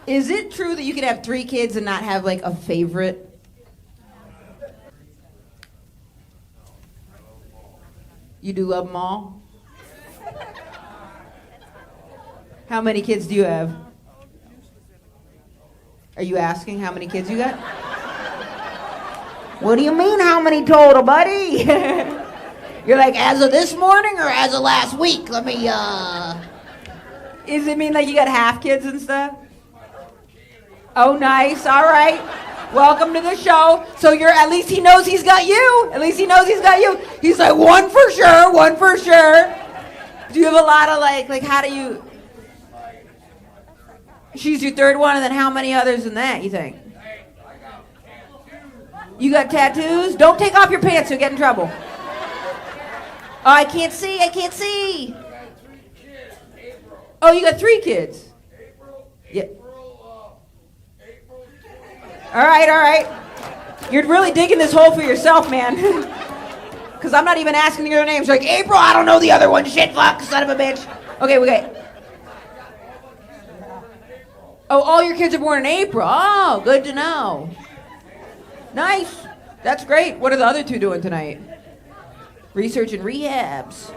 Is it true that you could have 3 kids and not have, like, a favorite? You do love them all? How many kids do you have? Are you asking how many kids you got? What do you mean, how many total, buddy? You're like, as of this morning or as of last week? Let me, Does it mean like you got half kids and stuff? Oh, nice. All right. Welcome to the show. So at least he knows he's got you. At least he knows he's got you. He's like, one for sure, one for sure. Do you have a lot of like, how do you? She's your third one, and then how many others than that, you think? You got tattoos? Don't take off your pants, you'll get in trouble. Oh, I can't see. Oh, you got 3 kids? Yeah. All right. You're really digging this hole for yourself, man. Because I'm not even asking your names. Like, April, I don't know the other one. Shit, fuck, son of a bitch. Okay. Oh, all your kids are born in April. Oh, good to know. Nice. That's great. What are the other 2 doing tonight? Research and rehabs.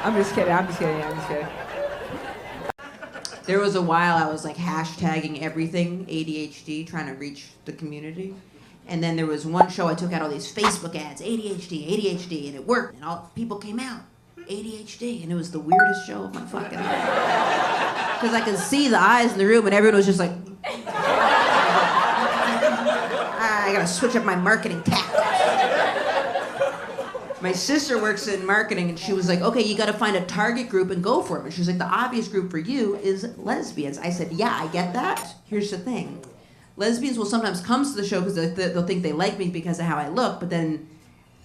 I'm just kidding. There was a while I was like hashtagging everything ADHD, trying to reach the community. And then there was one show I took out all these Facebook ads, ADHD, and it worked. And all people came out, ADHD, and it was the weirdest show of my fucking life. Because I could see the eyes in the room, and everyone was just like, I gotta switch up my marketing tactics. My sister works in marketing, and she was like, okay, you gotta find a target group and go for it. And she was like, the obvious group for you is lesbians. I said, yeah, I get that. Here's the thing. Lesbians will sometimes come to the show because they'll think they like me because of how I look, but then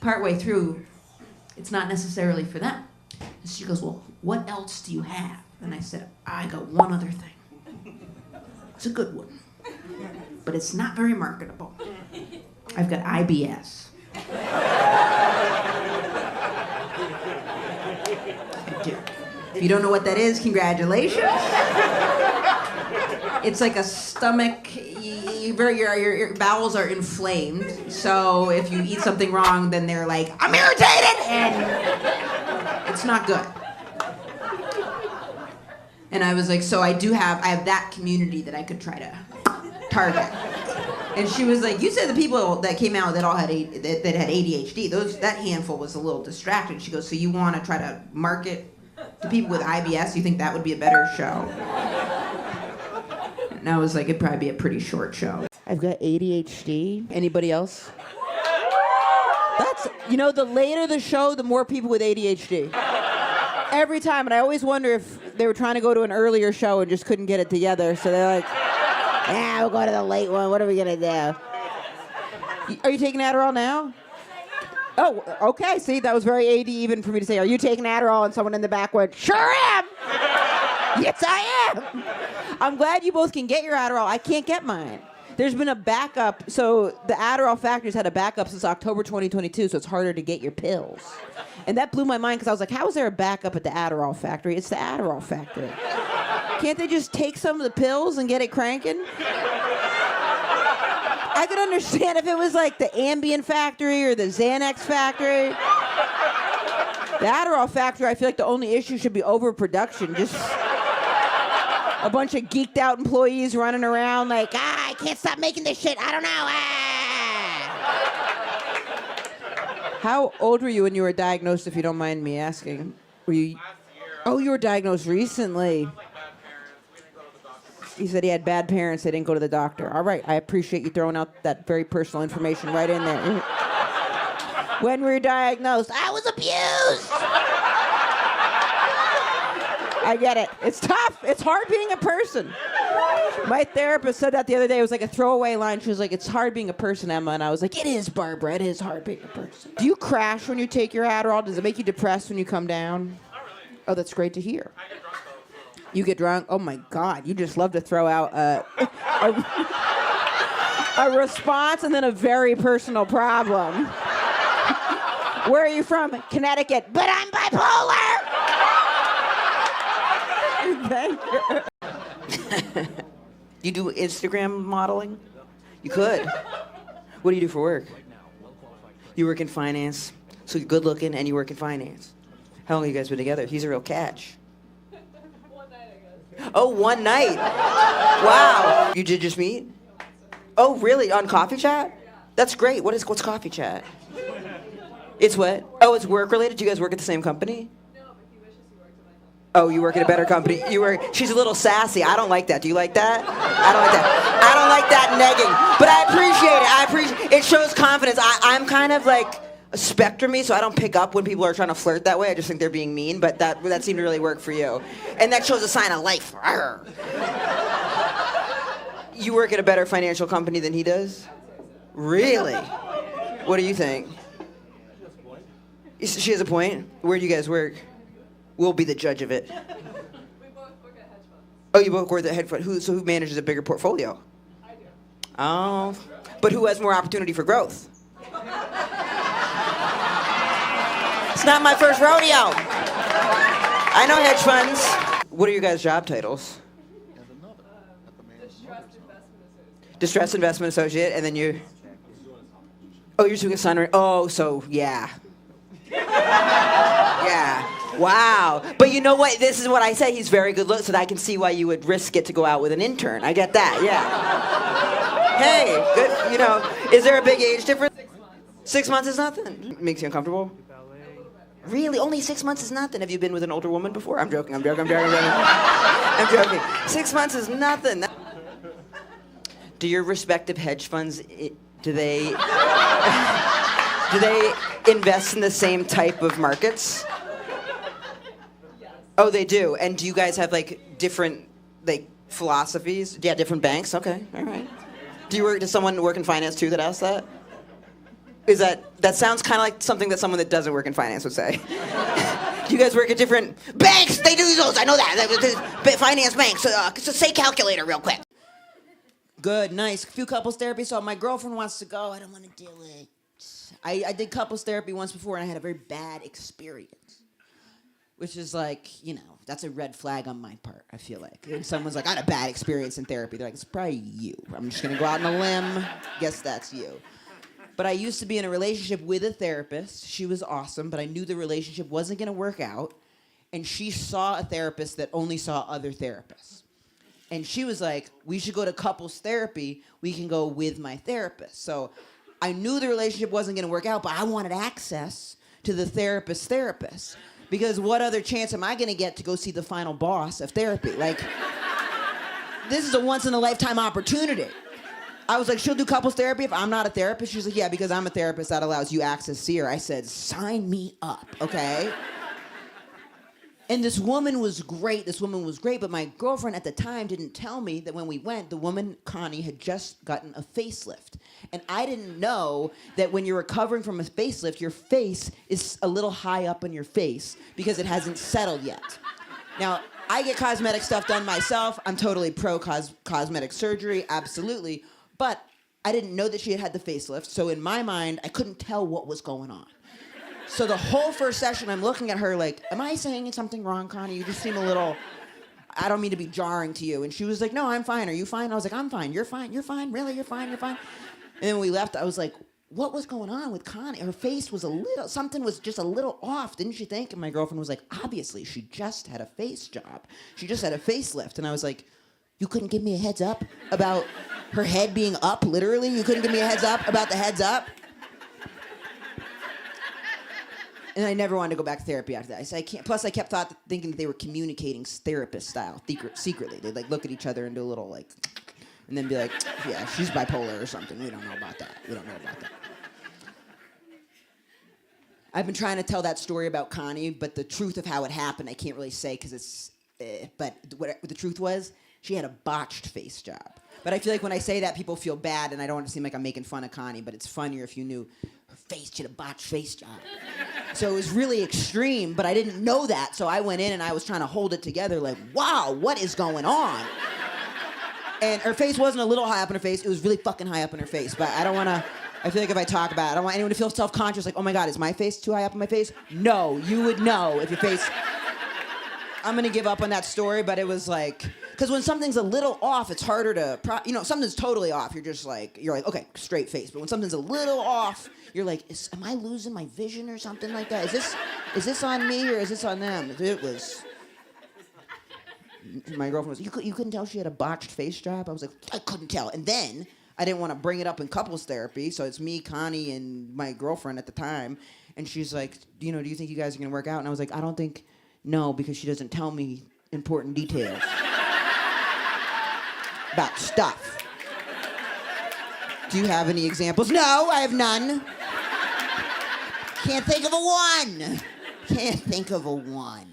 partway through, it's not necessarily for them. And she goes, well, what else do you have? And I said, I got one other thing. It's a good one, but it's not very marketable. I've got IBS. I do. If you don't know what that is, congratulations. It's like a stomach, your bowels are inflamed, so if you eat something wrong, then they're like, I'm irritated, and it's not good. And I was like, so I have that community that I could try to target. And she was like, you said the people that came out that all had that had ADHD, that handful was a little distracted. She goes, so you want to try to market to people with IBS? You think that would be a better show? And I was like, it'd probably be a pretty short show. I've got ADHD. Anybody else? That's, the later the show, the more people with ADHD. Every time, and I always wonder if they were trying to go to an earlier show and just couldn't get it together, so they're like, we'll go to the late one. What are we going to do? Are you taking Adderall now? Oh, okay. See, that was very AD even for me to say, are you taking Adderall? And someone in the back went, sure am. Yes, I am. I'm glad you both can get your Adderall. I can't get mine. There's been a backup. So the Adderall factory's had a backup since October 2022, so it's harder to get your pills. And that blew my mind because I was like, how is there a backup at the Adderall factory? It's the Adderall factory. Can't they just take some of the pills and get it cranking? I could understand if it was like the Ambien factory or the Xanax factory. The Adderall factory, I feel like the only issue should be overproduction. Just a bunch of geeked out employees running around like, I can't stop making this shit. I don't know. How old were you when you were diagnosed, if you don't mind me asking? Were you? Oh, you were diagnosed recently. He said he had bad parents. They didn't go to the doctor. All right. I appreciate you throwing out that very personal information right in there. When were you diagnosed? I was abused. I get it. It's tough. It's hard being a person. My therapist said that the other day. It was like a throwaway line. She was like, it's hard being a person, Emma. And I was like, it is, Barbara. It is hard being a person. Do you crash when you take your Adderall? Does it make you depressed when you come down? Oh, that's great to hear. You get drunk? Oh, my God. You just love to throw out a response and then a very personal problem. Where are you from? Connecticut. But I'm bipolar! Thank you. You do Instagram modeling? You could. What do you do for work? You work in finance. So you're good looking and you work in finance. How long have you guys been together? He's a real catch. 1 night, I guess. Oh, 1 night. Wow. You did just meet? Oh, really? On Coffee Chat? That's great. What's Coffee Chat? It's what? Oh, it's work related? Do you guys work at the same company? No, but he wishes he worked at my company. Oh, you work at a better company. She's a little sassy. I don't like that. Do you like that? I don't like that. I don't like that negging. But I appreciate it. It shows confidence. I'm kind of like a spectrum-y, so I don't pick up when people are trying to flirt that way. I just think they're being mean, but that seemed to really work for you. And that shows a sign of life. Arr. You work at a better financial company than he does? Really? What do you think? She has a point. Where do you guys work? We'll be the judge of it. We both work at hedge funds. Oh, you both work at hedge fund. Who manages a bigger portfolio? I do. Oh, but who has more opportunity for growth? It's not my first rodeo. I know hedge funds. What are your guys' job titles? Distressed investment associate, and then you. Oh, you're doing a sign. Oh, so yeah. Yeah. Wow. But you know what? This is what I say. He's very good looking, so that I can see why you would risk it to go out with an intern. I get that. Yeah. Hey, good. You know, is there a big age difference? 6 months. 6 months is nothing. Makes you uncomfortable? Really? Only 6 months is nothing. Have you been with an older woman before? I'm joking. I'm joking. 6 months is nothing. Do your respective hedge funds, do they invest in the same type of markets? Yes. Oh, they do. And do you guys have like different like philosophies? Yeah, different banks. Okay, all right. Does someone work in finance too that asks that? That sounds kind of like something that someone that doesn't work in finance would say. Do you guys work at different banks? They do those. I know that. Finance banks. So say calculator real quick. Good, nice. A few couples therapy. So my girlfriend wants to go. I don't want to do it. I did couples therapy once before, and I had a very bad experience. Which is like, that's a red flag on my part, I feel like. When someone's like, I had a bad experience in therapy, they're like, it's probably you. I'm just going to go out on a limb. Guess that's you. But I used to be in a relationship with a therapist. She was awesome, but I knew the relationship wasn't going to work out. And she saw a therapist that only saw other therapists. And she was like, we should go to couples therapy. We can go with my therapist. So I knew the relationship wasn't going to work out, but I wanted access to the therapist. Because what other chance am I going to get to go see the final boss of therapy? Like, this is a once-in-a-lifetime opportunity. I was like, she'll do couples therapy if I'm not a therapist? She's like, yeah, because I'm a therapist, that allows you access to see her. I said, sign me up, okay? And this woman was great, but my girlfriend at the time didn't tell me that when we went, the woman, Connie, had just gotten a facelift. And I didn't know that when you're recovering from a facelift, your face is a little high up on your face because it hasn't settled yet. Now, I get cosmetic stuff done myself. I'm totally pro cosmetic surgery, absolutely. But I didn't know that she had had the facelift, so in my mind, I couldn't tell what was going on. So the whole first session, I'm looking at her like, am I saying something wrong, Connie? You just seem a little, I don't mean to be jarring to you. And she was like, no, I'm fine. Are you fine? I was like, I'm fine. You're fine. You're fine. Really? You're fine. You're fine. And then when we left, I was like, what was going on with Connie? Her face was something was just a little off, didn't you think? And my girlfriend was like, obviously, she just had a face job. She just had a facelift. And I was like, you couldn't give me a heads up about her head being up, literally? You couldn't give me a heads up about the heads up? And I never wanted to go back to therapy after that. I said, I can't. Plus, I kept thinking that they were communicating therapist style, secretly. They'd like look at each other and do a little like, and then be like, yeah, she's bipolar or something. We don't know about that. I've been trying to tell that story about Connie, but the truth of how it happened, I can't really say because it's, but what the truth was, she had a botched face job. But I feel like when I say that, people feel bad, and I don't want to seem like I'm making fun of Connie, but it's funnier if you knew her face, she had a botched face job. So it was really extreme, but I didn't know that, so I went in and I was trying to hold it together like, wow, what is going on? And her face wasn't a little high up in her face, it was really fucking high up in her face, but I don't want to, I feel like if I talk about it, I don't want anyone to feel self-conscious, like, oh my God, is my face too high up in my face? No, you would know if your face... I'm gonna give up on that story, but it was like, Because when something's a little off, it's harder to, something's totally off. You're like, okay, straight face. But when something's a little off, you're like, am I losing my vision or something like that? Is this on me or is this on them? It was. My girlfriend was, you couldn't tell she had a botched face job? I was like, I couldn't tell. And then I didn't want to bring it up in couples therapy, so it's me, Connie, and my girlfriend at the time. And she's like, do you think you guys are going to work out? And I was like, I don't think, no, because she doesn't tell me important details about stuff. Do you have any examples? No, I have none. Can't think of a one.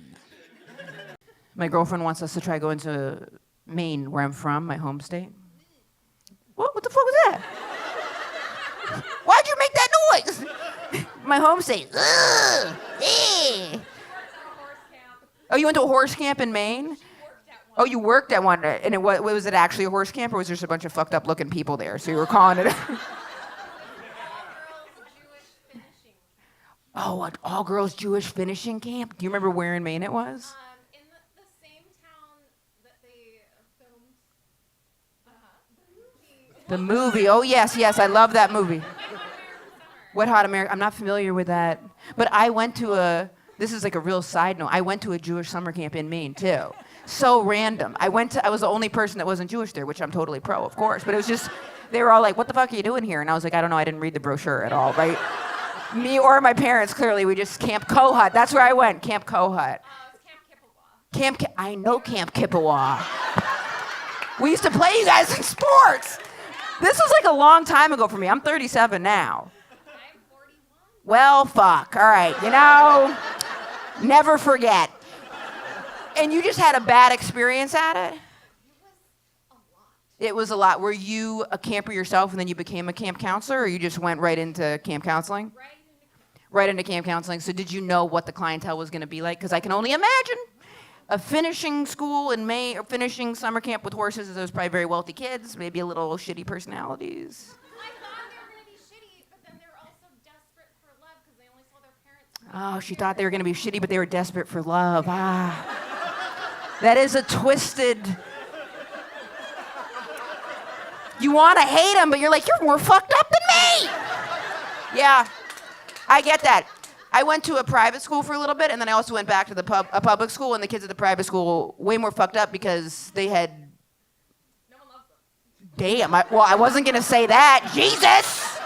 My girlfriend wants us to try going to Maine, where I'm from, my home state. What the fuck was that? Why'd you make that noise? My home state. Ugh. Eh. Oh, you went to a horse camp in Maine? Oh, you worked at one, and was it actually a horse camp, or was there just a bunch of fucked up looking people there, so you were calling it? Oh, an all-girls Jewish finishing camp? Do you remember where in Maine it was? In the same town that they filmed The movie. Oh, yes, I love that movie. What Hot America? I'm not familiar with that. But I went to this is like a real side note, I went to a Jewish summer camp in Maine, too. So random. I was the only person that wasn't Jewish there, which I'm totally pro, of course. But it was just, they were all like, what the fuck are you doing here? And I was like, I don't know, I didn't read the brochure at all, right? Me or my parents, clearly, we just Camp Kohut. That's where I went, Camp Kohut. it's Camp Kippewa. I know Camp Kippewa. We used to play you guys in sports. This was like a long time ago for me. I'm 37 now. I'm 41. Well, fuck. All right, never forget. And you just had a bad experience at it? It was a lot. Were you a camper yourself and then you became a camp counselor, or you just went right into camp counseling? Right into camp counseling. So did you know what the clientele was going to be like? Because I can only imagine a finishing school in May, or finishing summer camp with horses. Those probably very wealthy kids, maybe a little shitty personalities. I thought they were going to be shitty, but then they were also desperate for love because they only saw their parents. Oh, she thought they were going to be shitty, but they were desperate for love. That is a twisted. You want to hate them, but you're like, you're more fucked up than me. Yeah, I get that. I went to a private school for a little bit, and then I also went back to a public school, and the kids at the private school way more fucked up because they had. No one loves them. Damn. I wasn't gonna say that. Jesus.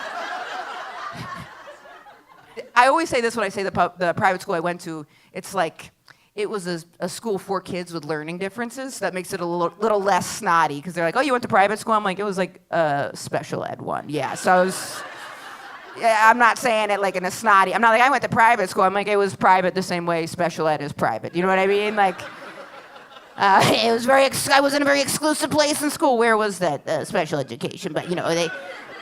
I always say this when I say the private school I went to. It's like it was a school for kids with learning differences. That makes it a little less snotty because they're like, oh, you went to private school? I'm like, it was like a special ed one. Yeah. So I was. Yeah, I'm not saying it like in a snotty. I'm not like I went to private school. I'm like it was private the same way special ed is private. You know what I mean? Like it was I was in a very exclusive place in school. Where was that special education? But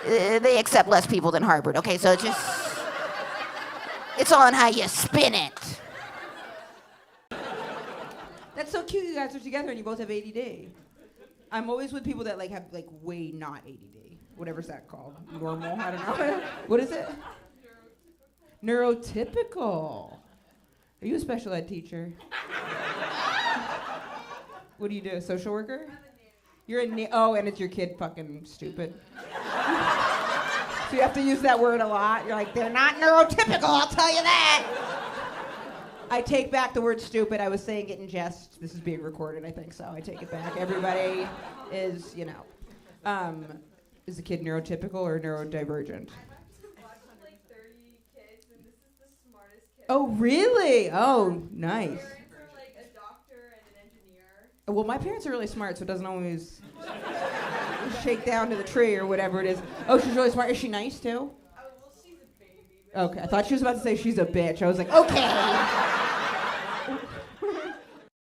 they accept less people than Harvard. Okay, so it's all in how you spin it. That's so cute. You guys are together and you both have ADD. I'm always with people that have way not ADD. Whatever's that called? Normal? I don't know. What is it? Neurotypical. Are you a special ed teacher? What do you do? A social worker? You're and it's your kid fucking stupid. So you have to use that word a lot. You're like, they're not neurotypical, I'll tell you that. I take back the word stupid. I was saying it in jest. This is being recorded, I think, so I take it back. Everybody is, is the kid neurotypical or neurodivergent? I've actually watched 30 kids, and this is the smartest kid. Oh, really? Oh, nice. Parents are a doctor and an engineer. Well, my parents are really smart, so it doesn't always shake down to the tree or whatever it is. Oh, she's really smart. Is she nice, too? Oh, well, she's a baby. Okay, I thought she was about to say she's a bitch. I was like, okay.